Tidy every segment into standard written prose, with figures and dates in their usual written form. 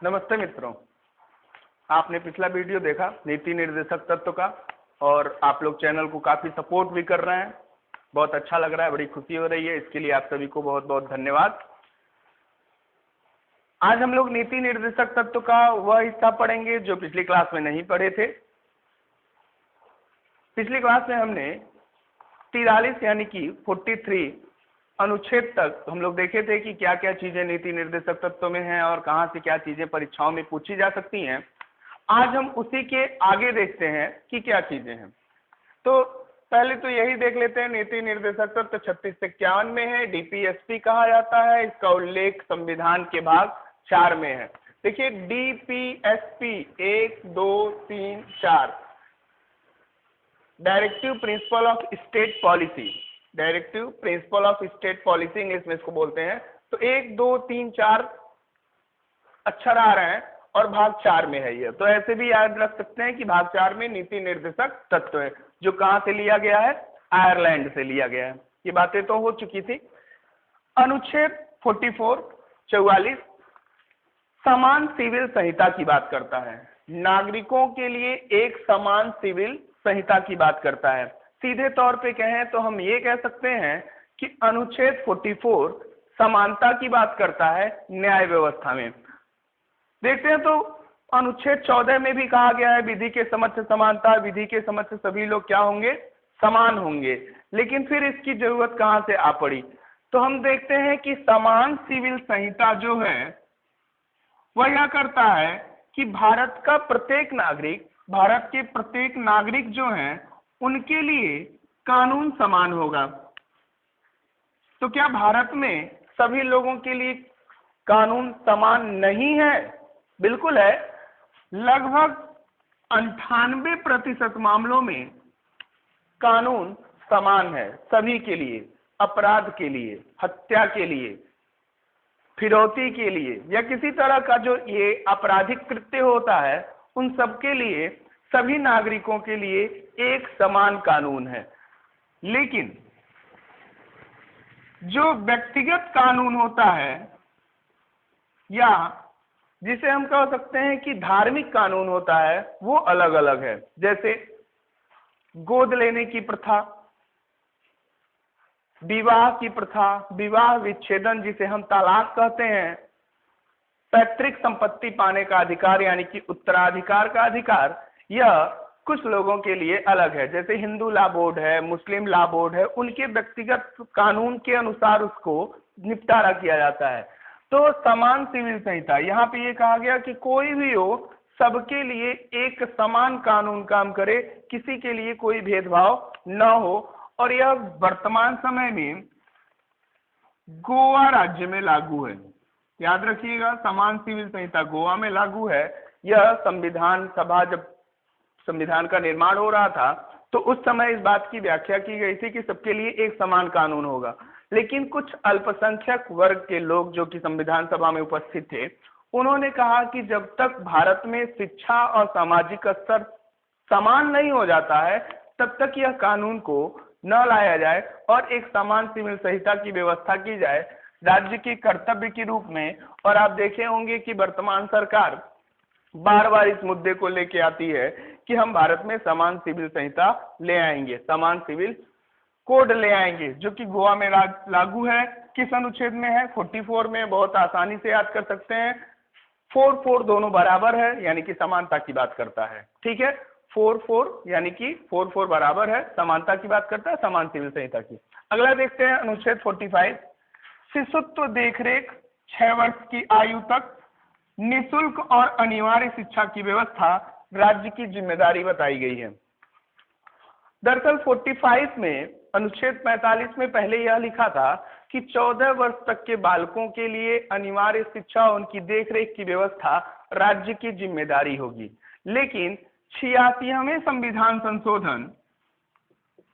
नमस्ते मित्रों, आपने पिछला वीडियो देखा नीति निर्देशक तत्व का और आप लोग चैनल को काफी सपोर्ट भी कर रहे हैं। बहुत अच्छा लग रहा है, बड़ी खुशी हो रही है। इसके लिए आप सभी को बहुत बहुत धन्यवाद। आज हम लोग नीति निर्देशक तत्व का वह हिस्सा पढ़ेंगे जो पिछली क्लास में नहीं पढ़े थे। पिछली क्लास में हमने 43 यानी कि 43 अनुच्छेद तक हम लोग देखे थे कि क्या क्या चीजें नीति निर्देशक तत्व में हैं और कहां से क्या चीजें परीक्षाओं में पूछी जा सकती हैं। आज हम उसी के आगे देखते हैं कि क्या चीजें हैं। तो पहले तो यही देख लेते हैं, नीति निर्देशक तत्व 36 से 51 में है, डीपीएसपी कहा जाता है। इसका उल्लेख संविधान के भाग 4 में है। देखिए DPSP 1, 2, 3, 4 directive principle of state policy, directive principle of state policy English में इसको बोलते हैं। तो 1, 2, 3, 4 अक्षर आ रहे हैं और भाग 4 में है ये। तो ऐसे भी याद रख सकते हैं कि भाग 4 में नीति निर्देशक तत्व है, जो कहां से लिया गया है, आयरलैंड से लिया गया है। ये बातें तो हो चुकी थी। अनुच्छेद 44 समान सिविल संहिता की बात करता है। नागरिकों के लिए एक समान सिविल संहिता की बात करता है। सीधे तौर पे कहें तो हम ये कह सकते हैं कि अनुच्छेद 44 समानता की बात करता है न्याय व्यवस्था में। देखते हैं तो अनुच्छेद 14 में भी कहा गया है विधि के समक्ष समानता, विधि के समक्ष सभी लोग क्या होंगे, समान होंगे। लेकिन फिर इसकी जरूरत कहां से आ पड़ी, तो हम देखते हैं कि समान सिविल संहिता जो है वह यह करता है कि भारत के प्रत्येक नागरिक जो हैं उनके लिए कानून समान होगा। तो क्या भारत में सभी लोगों के लिए कानून समान नहीं है? बिल्कुल है। लगभग 98% मामलों में कानून समान है सभी के लिए, अपराध के लिए, हत्या के लिए, फिरौती के लिए या किसी तरह का जो ये आपराधिक कृत्य होता है, उन सबके लिए, सभी नागरिकों के लिए एक समान कानून है। लेकिन जो व्यक्तिगत कानून होता है या जिसे हम कह सकते हैं कि धार्मिक कानून होता है, वो अलग अलग है। जैसे गोद लेने की प्रथा, विवाह की प्रथा, विवाह विच्छेदन जिसे हम तलाक कहते हैं, पैतृक संपत्ति पाने का अधिकार यानी कि उत्तराधिकार का अधिकार, यह कुछ लोगों के लिए अलग है। जैसे हिंदू लॉ बोर्ड है, मुस्लिम लॉ बोर्ड है, उनके व्यक्तिगत कानून के अनुसार उसको निपटारा किया जाता है। तो समान सिविल संहिता, यहाँ पे ये कहा गया कि कोई भी हो, सबके लिए एक समान कानून काम करे, किसी के लिए कोई भेदभाव न हो। और यह वर्तमान समय में गोवा राज्य में लागू है। याद रखिएगा, समान सिविल संहिता गोवा में लागू है। यह संविधान सभा, जब संविधान का निर्माण हो रहा था तो उस समय इस बात की व्याख्या की गई थी कि सबके लिए एक समान कानून होगा। लेकिन कुछ अल्पसंख्यक वर्ग के लोग जो कि संविधान सभा में उपस्थित थे, उन्होंने कहा कि जब तक भारत में शिक्षा और सामाजिक स्तर समान नहीं हो जाता है, तब तक यह कानून को न लाया जाए और एक समान सिविल संहिता की व्यवस्था की जाए राज्य के कर्तव्य के रूप में। और आप देखे होंगे कि वर्तमान सरकार बार बार इस मुद्दे को लेके आती है कि हम भारत में समान सिविल संहिता ले आएंगे, समान सिविल कोड ले आएंगे, जो कि गोवा में लागू है। किस अनुच्छेद में है? 44 में। बहुत आसानी से याद कर सकते हैं। 4 दोनों बराबर है, यानी कि समानता की बात करता है। ठीक है, 4 यानी कि 4 बराबर है, समानता की बात करता है, समान सिविल संहिता की। अगला देखते हैं अनुच्छेद 45 शिशुत्व देखरेख 6 वर्ष की आयु तक निःशुल्क और अनिवार्य शिक्षा की व्यवस्था राज्य की जिम्मेदारी बताई गई है। दरअसल 45 में अनुच्छेद 45 में पहले यह लिखा था कि 14 वर्ष तक के बालकों के लिए अनिवार्य शिक्षा और उनकी देखरेख की व्यवस्था राज्य की जिम्मेदारी होगी। लेकिन 86वें संविधान संशोधन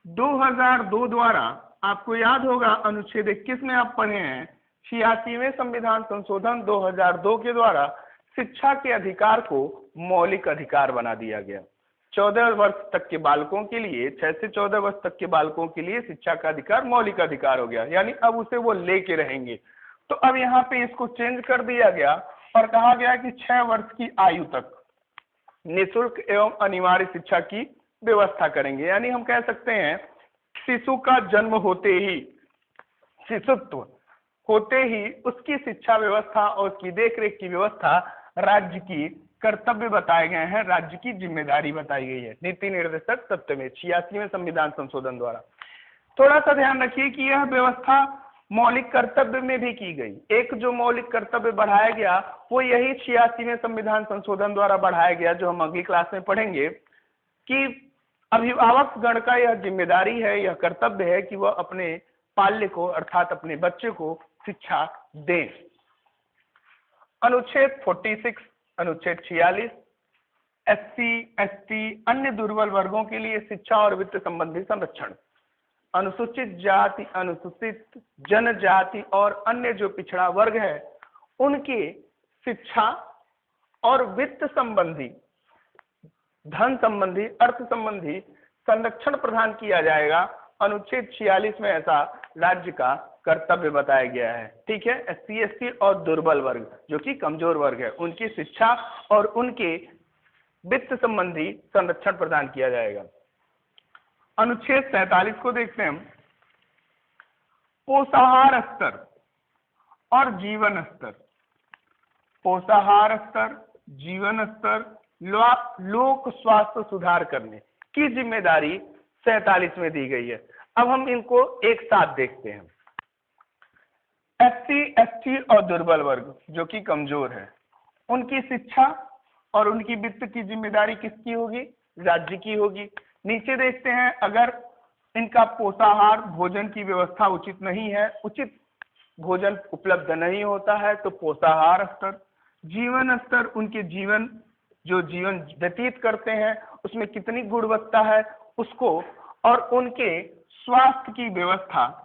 2002 द्वारा, आपको याद होगा अनुच्छेद 21 में आप पढ़े हैं, 86वें संविधान संशोधन 2002 के द्वारा शिक्षा के अधिकार को मौलिक अधिकार बना दिया गया। 14 वर्ष तक के बालकों के लिए, 6 से 14 वर्ष तक के बालकों के लिए शिक्षा का अधिकार मौलिक अधिकार हो गया, यानी अब उसे वो लेके रहेंगे। तो अब यहाँ पे इसको चेंज कर दिया गया और कहा गया कि 6 वर्ष की आयु तक निःशुल्क एवं अनिवार्य शिक्षा की व्यवस्था करेंगे। यानी हम कह सकते हैं शिशु का जन्म होते ही, शिशुत्व होते ही उसकी शिक्षा व्यवस्था और उसकी देखरेख की व्यवस्था राज्य की कर्तव्य बताए गए हैं, राज्य की जिम्मेदारी बताई गई है नीति निर्देशक तत्व में 86वें संविधान संशोधन द्वारा। थोड़ा सा ध्यान रखिए कि यह व्यवस्था मौलिक कर्तव्य में भी की गई। एक जो मौलिक कर्तव्य बढ़ाया गया वो यही 86वें संविधान संशोधन द्वारा बढ़ाया गया, जो हम अगली क्लास में पढ़ेंगे, कि अभिभावक गण का यह जिम्मेदारी है, यह कर्तव्य है कि वह अपने पाल्य को अर्थात अपने बच्चे को शिक्षा दें। अनुच्छेद 46, अनुच्छेद 46 SC, ST अन्य दुर्बल वर्गों के लिए शिक्षा और वित्त संबंधी संरक्षण। अनुसूचित जाति, अनुसूचित जनजाति और अन्य जो पिछड़ा वर्ग है उनकी शिक्षा और वित्त संबंधी, धन संबंधी, अर्थ संबंधी संरक्षण प्रदान किया जाएगा। अनुच्छेद 46 में ऐसा राज्य का कर्तव्य बताया गया है। ठीक है, SC, ST और दुर्बल वर्ग जो कि कमजोर वर्ग है उनकी शिक्षा और उनके वित्त संबंधी संरक्षण प्रदान किया जाएगा। अनुच्छेद 47 को देखते हैं हम। पोषाहार स्तर और जीवन स्तर, पोषाहार स्तर, जीवन स्तर, लोक स्वास्थ्य सुधार करने की जिम्मेदारी 47 में दी गई है। अब हम इनको एक साथ देखते हैं। SC, ST और दुर्बल वर्ग जो कि कमजोर है उनकी शिक्षा और उनकी वित्त की जिम्मेदारी किसकी होगी? राज्य की होगी। नीचे देखते हैं, अगर इनका पोषाहार भोजन की व्यवस्था उचित नहीं है, उचित भोजन उपलब्ध नहीं होता है तो पोषाहार स्तर, जीवन स्तर, उनके जीवन जो जीवन व्यतीत करते हैं उसमें कितनी गुणवत्ता है उसको, और उनके स्वास्थ्य की व्यवस्था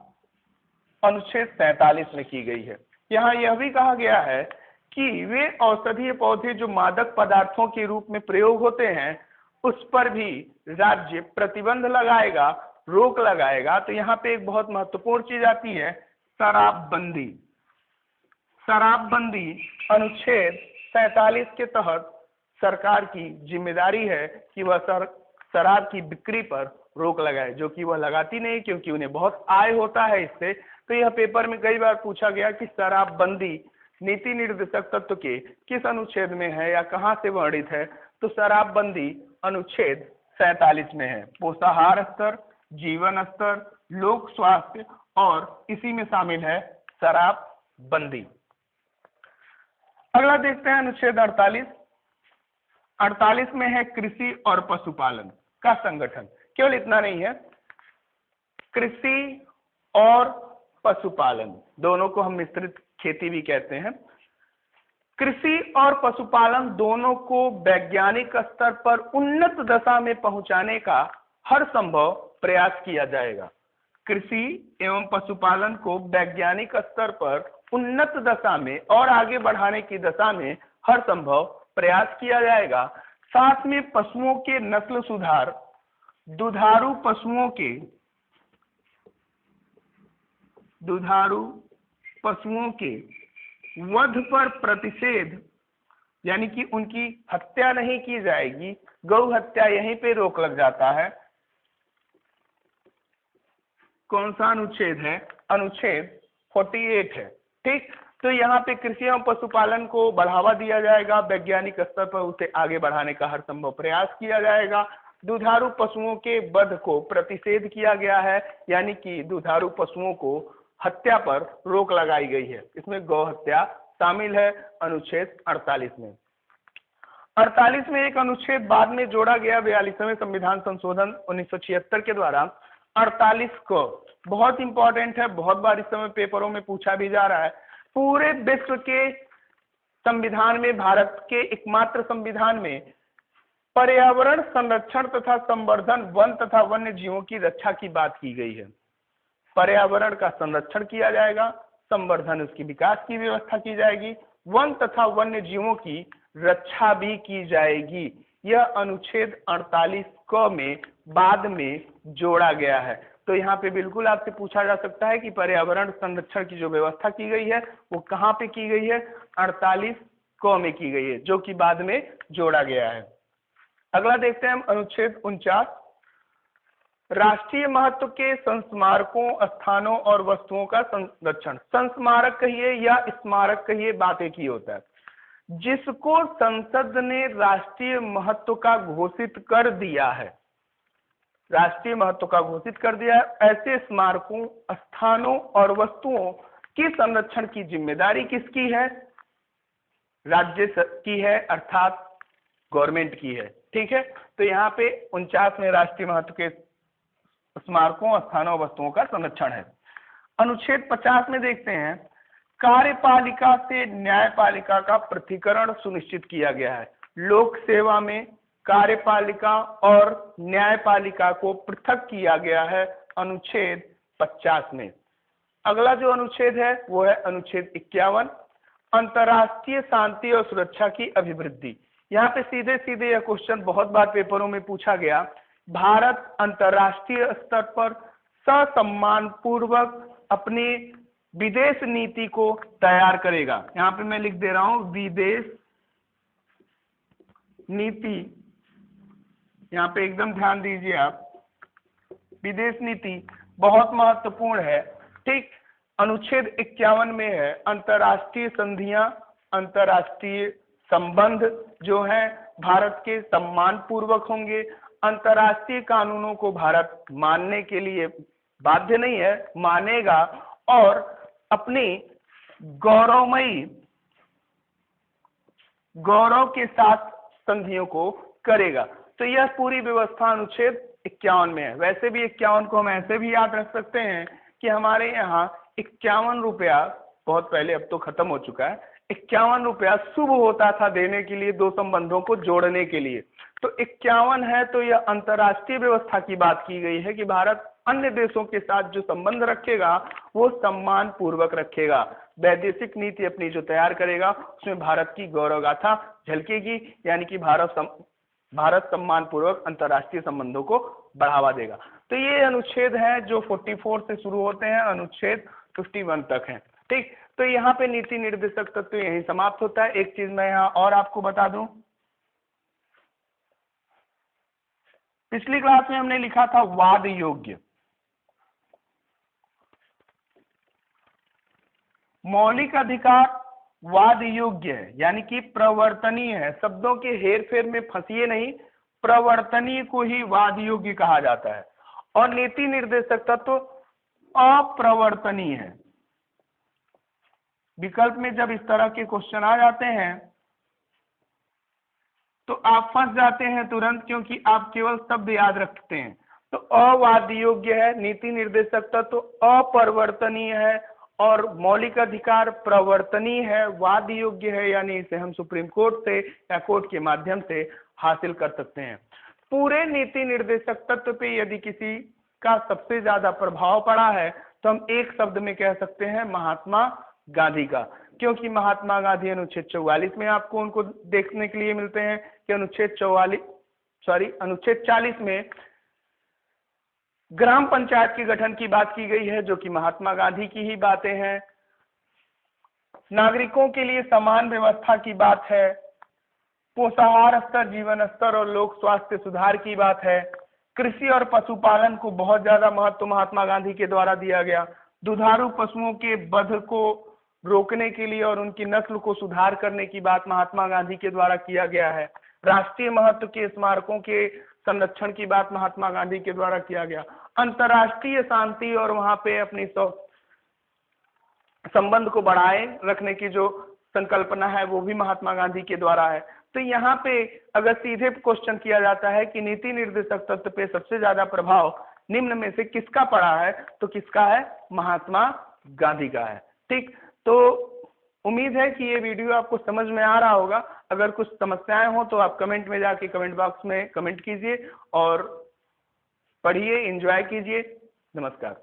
अनुच्छेद 47 में की गई है। यहाँ यह भी कहा गया है कि वे औषधीय पौधे जो मादक पदार्थों के रूप में प्रयोग होते हैं उस पर भी राज्य प्रतिबंध लगाएगा, रोक लगाएगा। तो यहाँ पे एक बहुत महत्वपूर्ण चीज आती है, शराबबंदी। शराबबंदी अनुच्छेद 47 के तहत सरकार की जिम्मेदारी है कि वह शराब की बिक्री पर रोक लगाए, जो कि वह लगाती नहीं क्योंकि उन्हें बहुत आय होता है इससे। तो यह पेपर में कई बार पूछा गया कि शराबबंदी नीति निर्देशक तत्व के किस अनुच्छेद में है या कहां से वर्णित है? तो शराबबंदी अनुच्छेद 47 में है। पोषाहार स्तर, जीवन स्तर, लोक स्वास्थ्य और इसी में शामिल है शराबबंदी। अगला देखते हैं अनुच्छेद 48। 48 में है कृषि और पशुपालन का संगठन। केवल इतना नहीं है, कृषि और पशुपालन दोनों को हम मिश्रित खेती भी कहते हैं। कृषि और पशुपालन दोनों को वैज्ञानिक स्तर पर उन्नत दशा में पहुंचाने का हर संभव प्रयास किया जाएगा। कृषि एवं पशुपालन को वैज्ञानिक स्तर पर उन्नत दशा में और आगे बढ़ाने की दशा में हर संभव प्रयास किया जाएगा। साथ में पशुओं के नस्ल सुधार, दुधारू पशुओं के वध पर प्रतिषेध, यानी कि उनकी हत्या नहीं की जाएगी, गौ हत्या यहीं पे रोक लग जाता है। कौन सा अनुच्छेद है? अनुच्छेद 48 है। ठीक, तो यहाँ पे कृषि एवं पशुपालन को बढ़ावा दिया जाएगा, वैज्ञानिक स्तर पर उसे आगे बढ़ाने का हर संभव प्रयास किया जाएगा। दुधारू पशुओं के वध को प्रतिषेध किया गया है, यानी कि दुधारू पशुओं को हत्या पर रोक लगाई गई है। इसमें गौ हत्या शामिल है अनुच्छेद 48 में। 48 में एक अनुच्छेद बाद में जोड़ा गया 42वें संविधान संशोधन 1976 के द्वारा। 48 को बहुत इंपॉर्टेंट है, बहुत बार इस समय पेपरों में पूछा भी जा रहा है। पूरे विश्व के संविधान में, भारत के एकमात्र संविधान में पर्यावरण संरक्षण तथा संवर्धन, वन तथा वन्य जीवों की रक्षा की बात की गई है। पर्यावरण का संरक्षण किया जाएगा, संवर्धन उसकी विकास की व्यवस्था की जाएगी, वन तथा वन्य जीवों की रक्षा भी की जाएगी। यह अनुच्छेद 48 क में बाद में जोड़ा गया है। तो यहाँ पे बिल्कुल आपसे पूछा जा सकता है कि पर्यावरण संरक्षण की जो व्यवस्था की गई है वो कहाँ पे की गई है? 48 क में की गई है, जो कि बाद में जोड़ा गया है। अगला देखते हैं हम अनुच्छेद 49, राष्ट्रीय महत्व के संस्मारकों, स्थानों और वस्तुओं का संरक्षण। संस्मारक कहिए या स्मारक कहिए, बात एक ही होता है। जिसको संसद ने राष्ट्रीय महत्व का घोषित कर दिया है, राष्ट्रीय महत्व का घोषित कर दिया है, ऐसे स्मारकों, स्थानों और वस्तुओं की संरक्षण की जिम्मेदारी किसकी है? राज्य की है, अर्थात गवर्नमेंट की है। ठीक है, तो यहाँ पे 49 में राष्ट्रीय महत्व के स्मारकों, स्थानों, वस्तुओं का संरक्षण है। अनुच्छेद 50 में देखते हैं, कार्यपालिका से न्यायपालिका का पृथक्करण सुनिश्चित किया गया है। लोक सेवा में कार्यपालिका और न्यायपालिका को पृथक किया गया है अनुच्छेद 50 में। अगला जो अनुच्छेद है वो है अनुच्छेद 51, अंतर्राष्ट्रीय शांति और सुरक्षा की अभिवृद्धि। यहाँ पे सीधे सीधे यह क्वेश्चन बहुत बार पेपरों में पूछा गया, भारत अंतर्राष्ट्रीय स्तर पर ससम्मान पूर्वक अपनी विदेश नीति को तैयार करेगा। यहाँ पे मैं लिख दे रहा हूं विदेश नीति, यहाँ पे एकदम ध्यान दीजिए आप, विदेश नीति बहुत महत्वपूर्ण है। ठीक, अनुच्छेद 51 में है अंतर्राष्ट्रीय संधियां, अंतर्राष्ट्रीय संबंध जो है भारत के सम्मान पूर्वक होंगे। अंतर्राष्ट्रीय कानूनों को भारत मानने के लिए बाध्य नहीं है, मानेगा और अपनी गौरवमयी गौरव के साथ संधियों को करेगा। तो यह पूरी व्यवस्था अनुच्छेद 51 में है। वैसे भी 51 को हम ऐसे भी याद रख सकते हैं कि हमारे यहाँ 51 रुपया, बहुत पहले, अब तो खत्म हो चुका है, 51 रुपया शुभ होता था देने के लिए, दो संबंधों को जोड़ने के लिए। तो 51 है तो यह अंतर्राष्ट्रीय व्यवस्था की बात की गई है कि भारत अन्य देशों के साथ जो संबंध रखेगा वो सम्मान पूर्वक रखेगा। वैदेशिक नीति अपनी जो तैयार करेगा उसमें भारत की गौरव गाथा झलकेगी, यानी कि भारत सम्मान पूर्वक अंतर्राष्ट्रीय संबंधों को बढ़ावा देगा। तो ये अनुच्छेद हैं जो 44 से शुरू होते हैं, अनुच्छेद 51 तक हैं। ठीक, तो यहाँ पे नीति निर्देशक तत्व यही समाप्त होता है। एक चीज मैं यहाँ और आपको बता दूं, पिछली क्लास में हमने लिखा था वाद योग्य। मौलिक अधिकार वाद योग्य है, यानी कि प्रवर्तनीय है। शब्दों के हेर फेर में फंसिए नहीं, प्रवर्तनीय को ही वाद योग्य कहा जाता है। और नीति निर्देशक तत्व अप्रवर्तनीय है। विकल्प में जब इस तरह के क्वेश्चन आ जाते हैं तो आप फंस जाते हैं तुरंत, क्योंकि आप केवल शब्द याद रखते हैं। तो अवाद योग्य है, नीति निर्देशक तत्व अपरिवर्तनीय है और मौलिक अधिकार प्रवर्तनीय है, वाद योग्य है, यानी इसे हम सुप्रीम कोर्ट से या कोर्ट के माध्यम से हासिल कर सकते हैं। पूरे नीति निर्देशक तत्व पे यदि किसी का सबसे ज्यादा प्रभाव पड़ा है तो हम एक शब्द में कह सकते हैं महात्मा गांधी का, क्योंकि महात्मा गांधी अनुच्छेद 44 में आपको उनको देखने के लिए मिलते हैं कि अनुच्छेद 40 में ग्राम पंचायत के गठन की बात की गई है, जो कि महात्मा गांधी की ही बातें हैं। नागरिकों के लिए समान व्यवस्था की बात है, पोषाहार स्तर, जीवन स्तर और लोक स्वास्थ्य सुधार की बात है। कृषि और पशुपालन को बहुत ज्यादा महत्व महात्मा गांधी के द्वारा दिया गया। दुधारू पशुओं के वध को रोकने के लिए और उनकी नस्ल को सुधार करने की बात महात्मा गांधी के द्वारा किया गया है। राष्ट्रीय महत्व के स्मारकों के संरक्षण की बात महात्मा गांधी के द्वारा किया गया। अंतर्राष्ट्रीय शांति और वहां पे अपनी संबंध को बढ़ाए रखने की जो संकल्पना है वो भी महात्मा गांधी के द्वारा है। तो यहाँ पे अगर सीधे क्वेश्चन किया जाता है कि नीति निर्देशक तत्व पे सबसे ज्यादा प्रभाव निम्न में से किसका पड़ा है, तो किसका है? महात्मा गांधी का है। ठीक, तो उम्मीद है कि ये वीडियो आपको समझ में आ रहा होगा। अगर कुछ समस्याएं हो तो आप कमेंट में जाके कमेंट बॉक्स में कमेंट कीजिए और पढ़िए, एंजॉय कीजिए। नमस्कार।